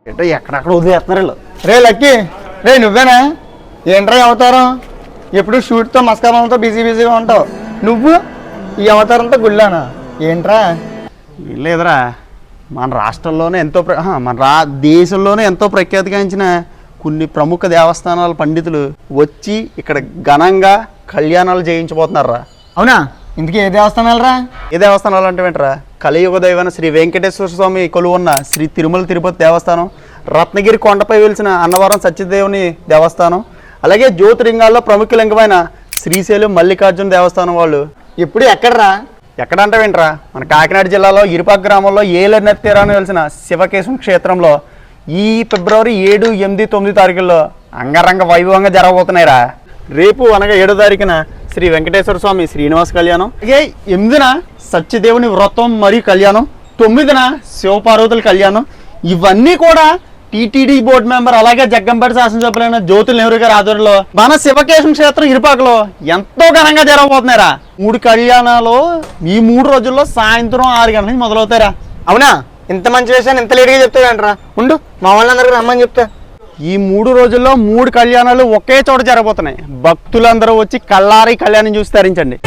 ఏంటో ఎక్కడెక్కడ వదిలేస్తున్నారు వీళ్ళు. రే లక్కీ, రే నువ్వేనా? ఏంట్రా అవతారం? ఎప్పుడు షూట్తో మస్కారంతో బిజీగా ఉంటావు. నువ్వు ఈ అవతారంతో గుళ్ళానా ఏంట్రా? ఏం లేదురా, మన రాష్ట్రంలోనే ఎంతో దేశంలోనే ఎంతో ప్రఖ్యాతిగాంచిన కొన్ని ప్రముఖ దేవస్థానాల పండితులు వచ్చి ఇక్కడ ఘనంగా కళ్యాణాలు చేయించబోతున్నారా. అవునా? ఇందుకే ఏ దేవస్థానాలు రా? ఏ దేవస్థానాలు అంటే ఏంట్రా, కలియుగ దైవన శ్రీ వెంకటేశ్వర స్వామి కొలువున్న శ్రీ తిరుమల తిరుపతి దేవస్థానం, రత్నగిరి కొండపై వెలిసిన అన్నవరం సత్యదేవుని దేవస్థానం, అలాగే జ్యోతిర్లింగాల్లో ప్రముఖ లింగమైన శ్రీశైలం మల్లికార్జున దేవస్థానం వాళ్ళు. ఎప్పుడు ఎక్కడరా? ఎక్కడంటే వింటరా, మన కాకినాడ జిల్లాలో ఇరుపాక గ్రామంలో ఏలనెత్తి తీరాన్ని వెలిసిన శివకేశం క్షేత్రంలో ఈ ఫిబ్రవరి 7, 8, 9 తారీఖుల్లో అంగరంగ వైభవంగా జరగబోతున్నాయిరా. రేపు అనగా 7వ తారీఖున శ్రీ వెంకటేశ్వర స్వామి శ్రీనివాస కళ్యాణం, అలాగే 8న సత్యదేవుని వ్రతం మరియు కళ్యాణం, 9న శివపార్వతుల కళ్యాణం. ఇవన్నీ కూడా టీటీడీ బోర్డు మెంబర్ అలాగే జగ్గంపేట శాసనసభ్యులైన జ్యోతుల నెహ్రూ గారి ఆధ్వర్యంలో మన శివకేశం క్షేత్రం ఇరుపాకలో ఎంతో ఘనంగా జరగబోతున్నాయిరా. 3 కళ్యాణాలు ఈ 3 రోజుల్లో సాయంత్రం 6 గంటల నుంచి మొదలవుతాయిరా. అవునా? ఇంత మంచి విషయాన్ని ఇంత లేట్గా చెప్తాడంటరా. ఉండు, మా వాళ్ళందరికీ రమ్మని చెప్తా. ఈ 3 రోజుల్లో 3 కళ్యాణాలు ఒకే చోట జరగబోతున్నాయి. భక్తులందరూ వచ్చి కళ్ళారి కళ్యాణం చూసి తరించండి.